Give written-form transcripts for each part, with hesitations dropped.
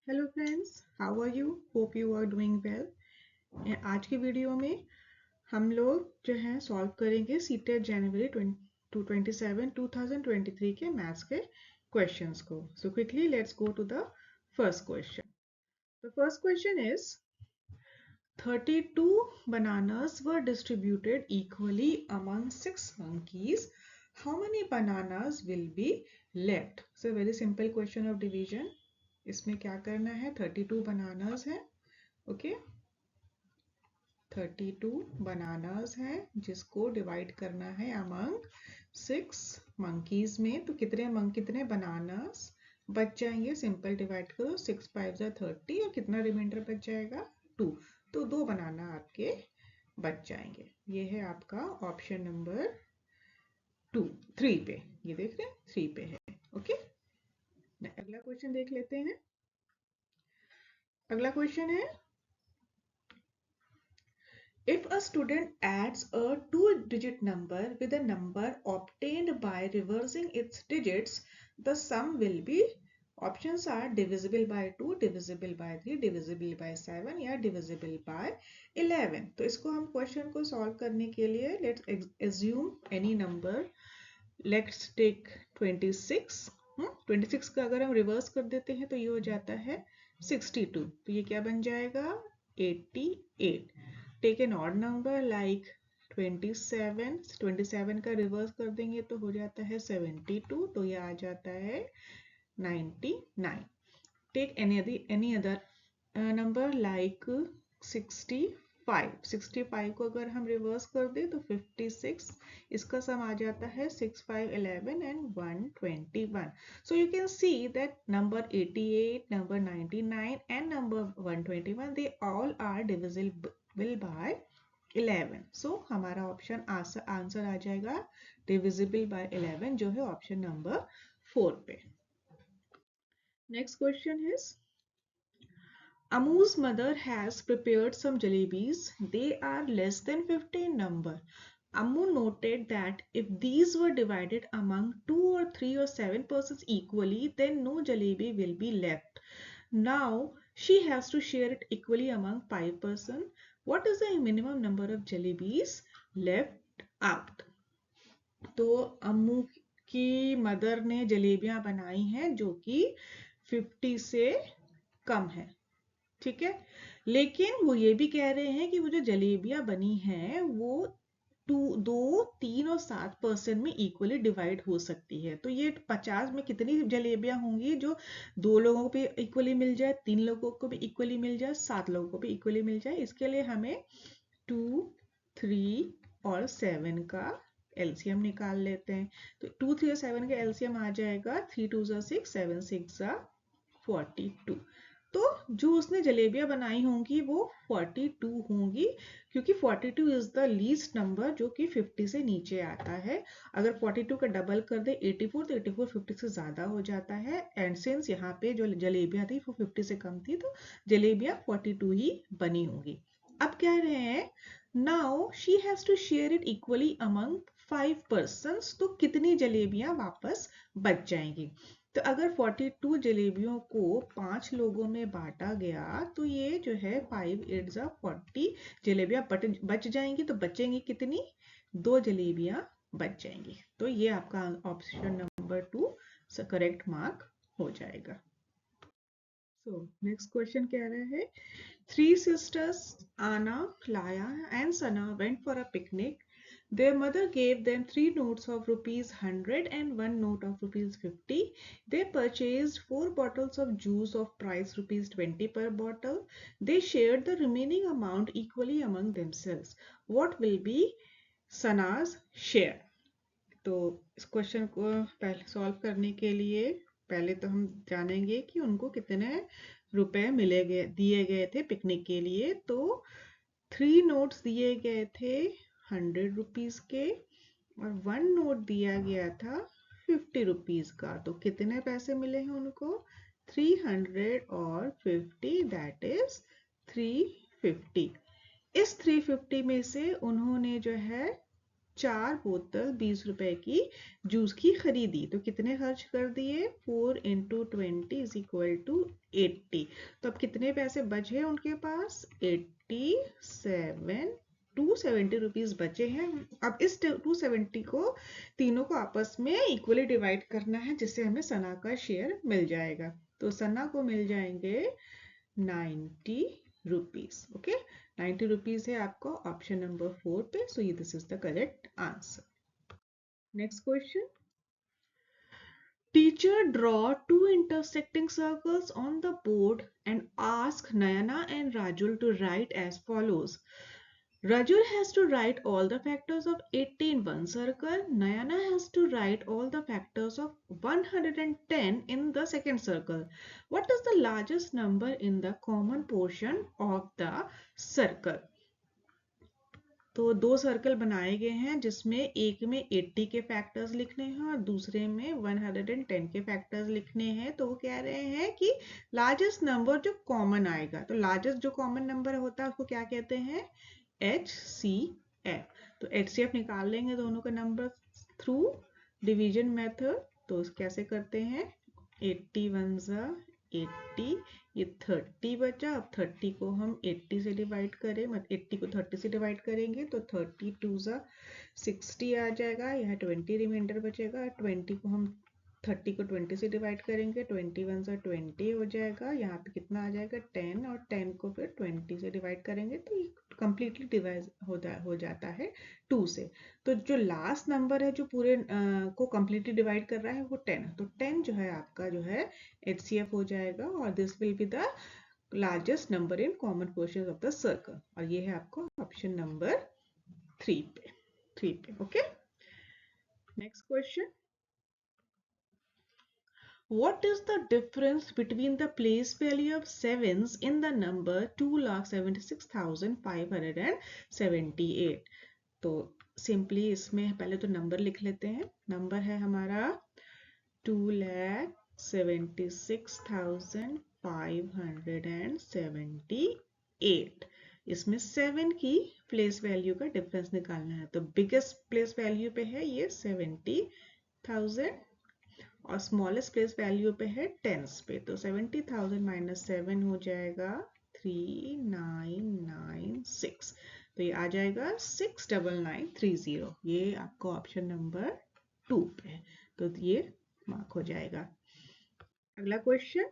Hello friends, how are you? Hope you are doing well. आज की video में हम लोग जो है सॉल्व करेंगे सीटेट जनवरी 2023 के मैथ्स के क्वेश्चंस को। So quickly let's go to the first question. The first question is 32 bananas were distributed equally among 6 monkeys. How many bananas will be left? So very simple question of division. इसमें क्या करना है, 32 bananas है, okay 32 bananas है जिसको divide करना है among 6 monkeys में। तो कितने बनानास बच जाएंगे? सिंपल डिवाइड करो, 6 5 30 और कितना रिमाइंडर बच जाएगा? 2। तो 2 बनाना आपके बच जाएंगे। ये है आपका ऑप्शन नंबर 3 पे, ये देख रहे हैं 3 पे है, ओके। अगला क्वेश्चन देख लेते हैं। अगला क्वेश्चन है, if a student adds a 2-digit number with a number obtained by reversing its digits, the sum will be, options are divisible by 2, divisible by 3, divisible by 7 या divisible by 11। तो इसको हम question को solve करने के लिए let's assume any number, let's take 26। 26 का अगर हम रिवर्स कर देते हैं तो ये हो जाता है 62। तो ये क्या बन जाएगा? 88। Take an odd number like 27 का रिवर्स कर देंगे तो हो जाता है 72, तो ये आ जाता है 99। Take any other number like 65 को अगर हम रिवर्स कर दें तो 56, इसका सम आ जाता है 6 5 11 and 121। So you can see that number 88, number 99 and number 121 they all are divisible by 11। सो हमारा ऑप्शन आंसर आ जाएगा डिविजिबल बाय 11, जो है ऑप्शन नंबर 4 पे। Next question is, Amu's mother has prepared some jalebis. They are less than 50 in number. Amu noted that if these were divided among 2 or 3 or 7 persons equally, then no jalebi will be left. Now she has to share it equally among 5 persons. What is the minimum number of jalebis left out? तो अम्मू की mother ने जलेबियां बनाई हैं जो कि 50 से कम है, ठीक है। लेकिन वो ये भी कह रहे हैं कि वो जो जलेबियां बनी हैं वो 2 3 और 7% में इक्वली डिवाइड हो सकती है। तो ये 50 में कितनी जलेबियां होंगी जो 2 लोगों को भी इक्वली मिल जाए, 3 लोगों को भी इक्वली मिल जाए, 7 लोगों को भी इक्वली मिल जाए? इसके लिए हमें 2 3 और 7 का एलसीएम निकाल लेते हैं। तो 2 3 और 7 का एलसीएम आ जाएगा 3 2 6 7 6 42। तो जो उसने जलेबियां बनाई होंगी वो 42 होंगी, क्योंकि 42 इज द लीस्ट नंबर जो कि 50 से नीचे आता है। अगर 42 का डबल कर दे 84 तो 84 50 से ज्यादा हो जाता है। एंड सिंस यहाँ पे जो जलेबियां थी वो 50 से कम थी, तो जलेबियां 42 ही बनी होंगी। अब कह रहे हैं now she has to share it equally among 5 persons. तो कितनी जलेबियां वापस बच जाएंगी? तो अगर 42 जलेबियों को 5 लोगों में बांटा गया तो ये जो है 5 8 40 जलेबियां बच जाएंगी। तो बचेंगी कितनी? 2 जलेबियां बच जाएंगी। तो ये आपका ऑप्शन नंबर 2 करेक्ट मार्क हो जाएगा। सो नेक्स्ट क्वेश्चन कह रहा है, 3 sisters Anna, Laya and Sana went for a picnic. Their mother gave them 3 notes of rupees 100 and 1 note of rupees 50. They purchased 4 bottles of juice of price rupees 20 per bottle. They shared the remaining amount equally among themselves. What will be Sana's share? तो इस question को पहले solve करने के लिए पहले तो हम जानेंगे कि उनको कितने रुपए दिए गए थे पिकनिक के लिए। तो 3 नोट्स दिए गए थे 100 रुपीज के और 1 नोट दिया गया था 50 रुपीज का। तो कितने पैसे मिले हैं उनको? 300 और 50, दैट इज 350। इस 350 में से उन्होंने जो है 4 बोतल 20 रुपए की जूस की खरीदी, तो कितने खर्च कर दिए? 4 × 20 इज इक्वल टू 80। तो अब कितने पैसे बचे उनके पास? 87 270 रुपीज बचे हैं। अब इस 270 को तीनों को आपस में इक्वली डिवाइड करना है, जिससे हमें सना का शेयर मिल जाएगा। तो सना को मिल जाएंगे 90 रुपीज। ओके, 90 रुपीज है आपको ऑप्शन नंबर 4 पे। So this is the correct answer. Next question, teacher draw two intersecting circles on the board and ask Nayana and Rajul to write as follows. Rajul has to write all the factors of 80 in one circle. Nayana has to write all the factors of 110 in the second circle. What is the largest number in the common portion of the circle? तो दो circle बनाए गए हैं, जिसमें एक में 80 के factors लिखने हैं और दूसरे में 110 के फैक्टर्स लिखने हैं। तो वो कह रहे हैं कि लार्जेस्ट नंबर जो कॉमन आएगा, तो लार्जेस्ट जो कॉमन नंबर होता है उसको क्या कहते हैं? HCF। तो HCF निकाल लेंगे दोनों का नंबर थ्रू डिवीजन मेथड। तो कैसे करते हैं? 80 × 80, ये 30 बचा। अब 30 को हम 80 से डिवाइड करें, मतलब 80 को 30 से डिवाइड करेंगे तो 30 2 60 आ जाएगा। यहाँ 20 रिमाइंडर बचेगा। 20 को हम 30 को 20 से डिवाइड करेंगे, 21 20 हो जाएगा। यहाँ पे कितना आ जाएगा? 10, और 10 को फिर 20 से डिवाइड करेंगे तो ये कंप्लीटली डिवाइड हो जाता है 2 से। तो जो लास्ट नंबर है जो पूरे को कंप्लीटली डिवाइड कर रहा है वो 10। तो 10 जो है आपका जो है HCF हो जाएगा, और this will be the largest number in common portion of the circle. और ये है आपको ऑप्शन नंबर 3 पे। Okay, next question, what is the difference between the place value of sevens in the number 2,76,578? तो simply इसमें पहले तो number लिख लेते हैं। नंबर है हमारा 2,76,578। इसमें 7 की प्लेस वैल्यू का डिफरेंस निकालना है। तो बिगेस्ट प्लेस वैल्यू पे है ये 70,000 और स्मॉलेस्ट प्लेस वैल्यू पे है टेंस पे। तो 70,000 - 7 हो जाएगा 3996। तो ये आ जाएगा 69930। ये आपको ऑप्शन नंबर 2 पे है, तो ये मार्क हो जाएगा। अगला question,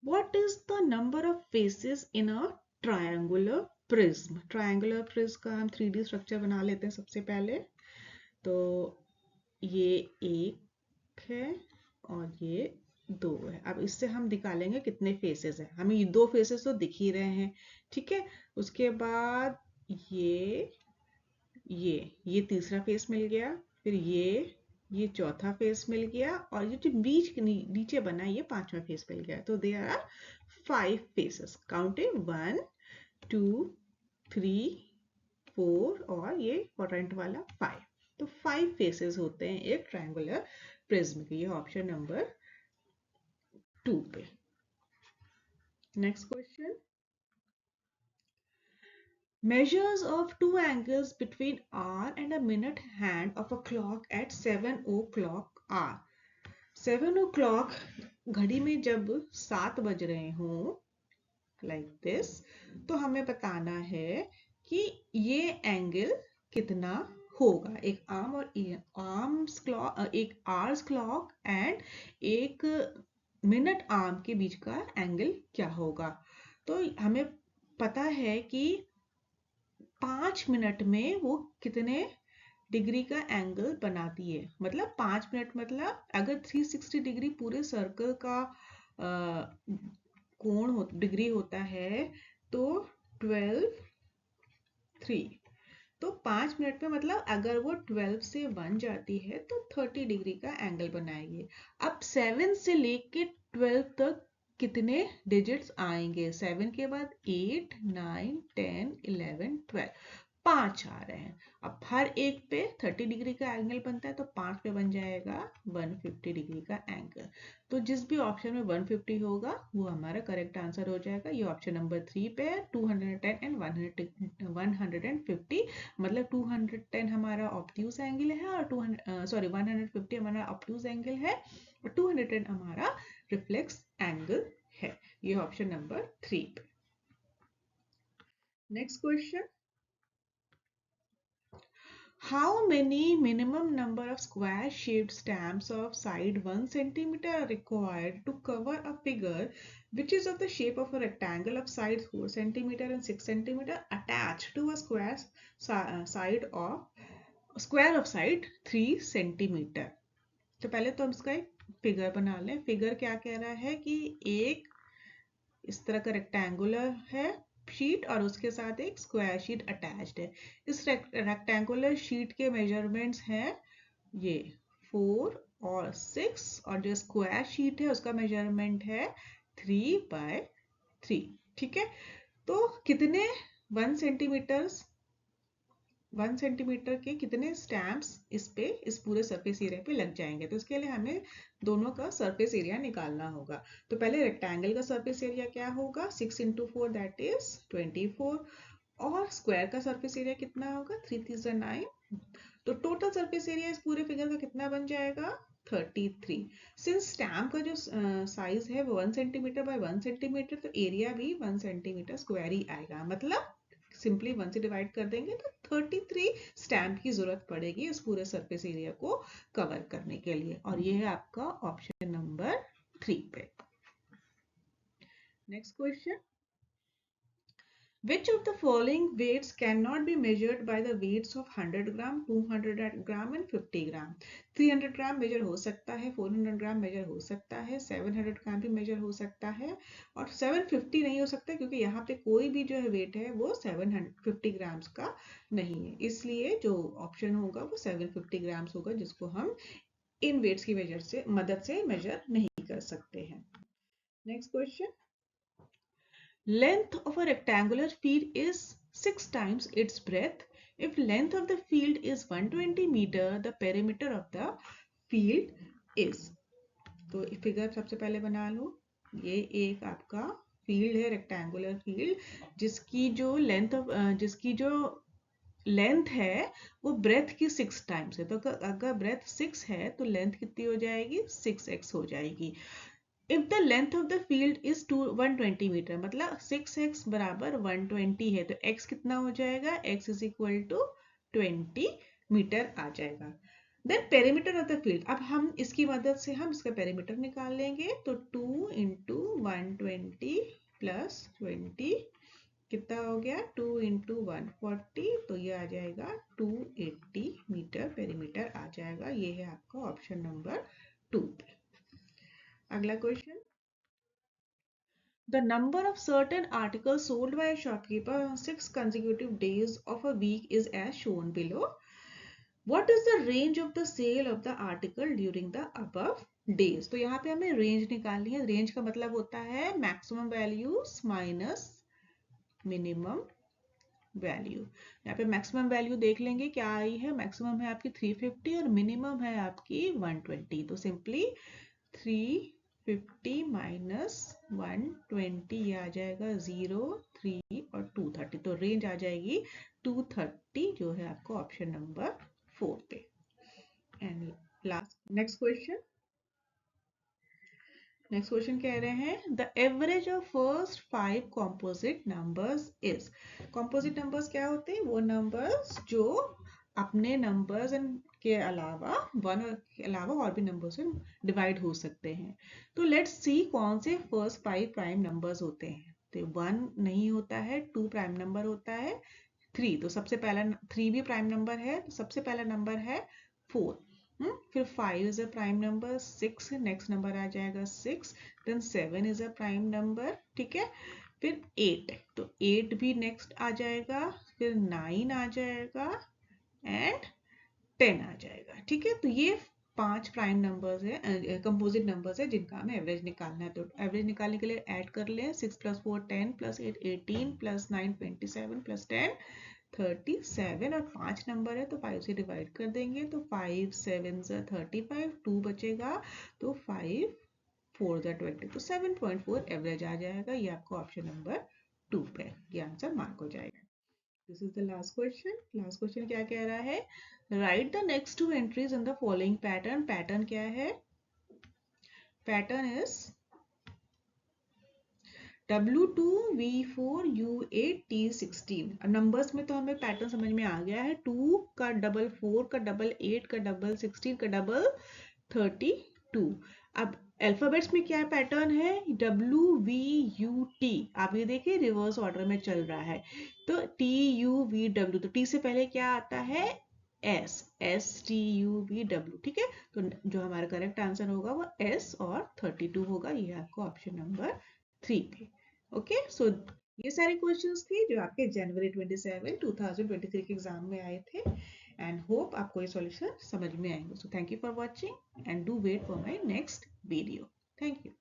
what is the number of faces in a triangular prism? Triangular prism का हम 3D स्ट्रक्चर बना लेते हैं सबसे पहले। तो ये एक है और ये 2 है। अब इससे हम निकालेंगे कितने फेसेस हैं। हमें ये 2 फेसेस तो दिख ही रहे हैं, ठीक है। उसके बाद ये तीसरा फेस मिल गया, फिर ये चौथा फेस मिल गया, और ये जो बीच नीचे बना ये 5वां फेस मिल गया। तो देयर आर 5 फेसेस। काउंटिंग 1 2 3 4 और ये क्वाड्रेंट वाला 5। तो 5 फेसेस होते हैं एक ट्रायंगुलर प्रिज्म की। ये ऑप्शन नंबर 2 पे। Next question, measures of two angles between hour and a minute hand of a clock at 7 o'clock are. 7 o'clock घड़ी में जब 7 बज रहे हों like this, तो हमें बताना है कि ये एंगल कितना होगा। एक आवर्स क्लॉक एंड एक मिनट आर्म के बीच का एंगल क्या होगा। तो हमें पता है कि 5 मिनट में वो कितने डिग्री का एंगल बनाती है। मतलब 5 मिनट मतलब अगर 360 डिग्री पूरे सर्कल का कोण डिग्री होता है तो 12 तो 5 मिनट में मतलब अगर वो 12 से 1 जाती है तो 30 डिग्री का एंगल बनाएगी। अब 7 से लेके 12 तक कितने डिजिट्स आएंगे? 7 के बाद 8 9 10 11 12। 5 आ रहे हैं। अब हर एक पे 30 डिग्री का एंगल बनता है, तो 5 पे बन जाएगा 150 डिग्री का एंगल। तो जिस भी ऑप्शन में 150 होगा वो हमारा करेक्ट आंसर हो जाएगा। ये ऑप्शन नंबर 3 पे है। 210 एंड 150, मतलब 210 हमारा ऑब्ट्यूज एंगल है और 150 हमारा ऑब्ट्यूज एंगल है और 210 हमारा रिफ्लेक्स एंगल है। ये ऑप्शन नंबर 3 पे। Next question, how many minimum number of square shaped stamps of side 1 centimeter are required to cover a figure which is of the shape of a rectangle of sides 4 centimeter and 6 centimeter attached to a square of side 3 centimeter? तो पहले तो हम इसका एक figure बना लें। Figure क्या कह रहा है कि एक इस तरह का रेक्टेंगुलर है शीट और उसके साथ एक स्क्वायर शीट अटैच्ड है। इस रेक्टेंगुलर शीट के मेजरमेंट्स हैं ये 4 और 6 और जो स्क्वायर शीट है उसका मेजरमेंट है 3/3। ठीक है, तो कितने 1 सेंटीमीटर के कितने स्टैम्प्स इस पूरे सरफेस एरिया पे लग जाएंगे। तो इसके लिए हमें दोनों का सरफेस एरिया निकालना होगा। तो पहले रेक्टेंगल का सरफेस एरिया क्या होगा, 6 × 4 दैट इज 24 और स्क्वायर का सरफेस एरिया कितना होगा, 3 3 9। तो टोटल सरफेस एरिया इस पूरे फिगर का कितना बन जाएगा, 33। सिंस स्टैम्प का जो साइज है वो 1 सेंटीमीटर बाय 1 सेंटीमीटर, तो एरिया भी 1 सेंटीमीटर स्क्वायर ही आएगा। मतलब सिंपली 1 से डिवाइड कर देंगे तो 33 स्टैम्प की जरूरत पड़ेगी इस पूरे सरफेस एरिया को कवर करने के लिए। और ये है आपका ऑप्शन नंबर 3 पे। Next question, which of the following weights cannot be measured by the weights of 100 gram, 200 gram and 50 gram? 300 gram major हो सकता है, 400 ग्राम मेजर हो सकता है, 700 ग्राम भी मेजर हो सकता है और 750 नहीं हो सकता क्योंकि यहाँ पे कोई भी जो है वेट है वो 750 ग्राम्स का नहीं है। इसलिए जो ऑप्शन होगा वो 750 ग्राम्स होगा, जिसको हम इन वेट्स की मदद से मेजर नहीं कर सकते हैं। Next question, length of a rectangular field is 6 times its breadth. If length of the field is 120 meter, the perimeter of the field is। तो फिगर सबसे पहले बना लो। ये एक आपका फील्ड है, रेक्टेंगुलर फील्ड, जिसकी जो लेंथ है वो ब्रेथ की 6 टाइम्स है। तो अगर ब्रेथ 6 है तो लेंथ कितनी हो जाएगी, 6x हो जाएगी। If the length of the field is 120 meter, मतलब 6x बराबर 120 है, तो x कितना हो जाएगा, x is equal to 20 metre आ जाएगा। Then perimeter of the field, अब हम इसकी मदद से हम इसका पेरीमीटर निकाल लेंगे। तो 2 × 120 प्लस 20 कितना हो गया, 2 × 140, तो ये आ जाएगा 280 मीटर पेरीमीटर आ जाएगा। ये है आपका ऑप्शन नंबर 2 पे। अगला question, the number of certain articles sold by a shopkeeper on 6 consecutive days of a week is as shown below. What is the range of the sale of the article during the above days? तो यहाँ पे हमें range निकालनी है। Range का मतलब होता है maximum values minus minimum value. यहाँ पे मैक्सिमम वैल्यू देख लेंगे क्या आई है। मैक्सिमम है आपकी 350 और मिनिमम है आपकी 120। तो सिंपली 350 माइनस 120 ये आ जाएगा 0, 3 और 230। तो रेंज आ जाएगी 230, जो है आपको ऑप्शन नंबर 4 पे। एंड लास्ट नेक्स्ट क्वेश्चन कह रहे हैं the average of first 5 composite numbers is. Composite numbers क्या होते हैं, वो नंबर्स जो अपने नंबर्स के अलावा के अलावा और भी नंबर से डिवाइड हो सकते हैं। तो लेट्स सी कौन से फर्स्ट 5 प्राइम नंबर्स होते हैं। तो 1 नहीं होता है, 2 प्राइम नंबर होता है, 3 तो सबसे पहला 3 भी प्राइम नंबर है, तो सबसे पहला नंबर है 4। फिर 5 is a prime number, 6 next number आ जाएगा 6, then 7 is a prime number, ठीक है। फिर 8, तो 8 भी नेक्स्ट आ जाएगा, फिर 9 आ जाएगा एंड 10 आ जाएगा, ठीक है। तो ये 5 प्राइम नंबर्स है, कंपोजिट नंबर्स है, जिनका हमें एवरेज निकालना है। तो एवरेज निकालने के लिए ऐड कर लें, 6 + 4 10 + 8 18 + 9 27 + 10 37 और 5 नंबर है तो 5 से डिवाइड कर देंगे तो 5 7 35, 2 बचेगा तो 5 4 20 तो 7.4 एवरेज आ जाएगा। ये आपको ऑप्शन नंबर 2 पे ये आंसर मार्क हो जाएगा। This is the last question. Last question क्या कह रहा है, right the next 2 entries in the following pattern. Pattern क्या है, pattern is W2 V4 U8 T16। Numbers में तो हमें पैटर्न समझ में आ गया है, 2 का डबल 4 का डबल 8 का डबल 16 का डबल 32। अब अल्फाबेट्स में क्या पैटर्न है, WVUT। आप ये देखिए रिवर्स ऑर्डर में चल रहा है तो TUVW, तो T से पहले क्या आता है S, STUVW, ठीक है। तो जो हमारा करेक्ट आंसर होगा वो S और 32 होगा। ये आपको ऑप्शन नंबर 3 पे। ओके सो ये सारे क्वेश्चंस थे जो आपके जनवरी 27 2023 के एग्जाम में आए थे एंड होप आपको ये सॉल्यूशन समझ में आएंगे। So thank you for watching and do wait for my next video. Thank you.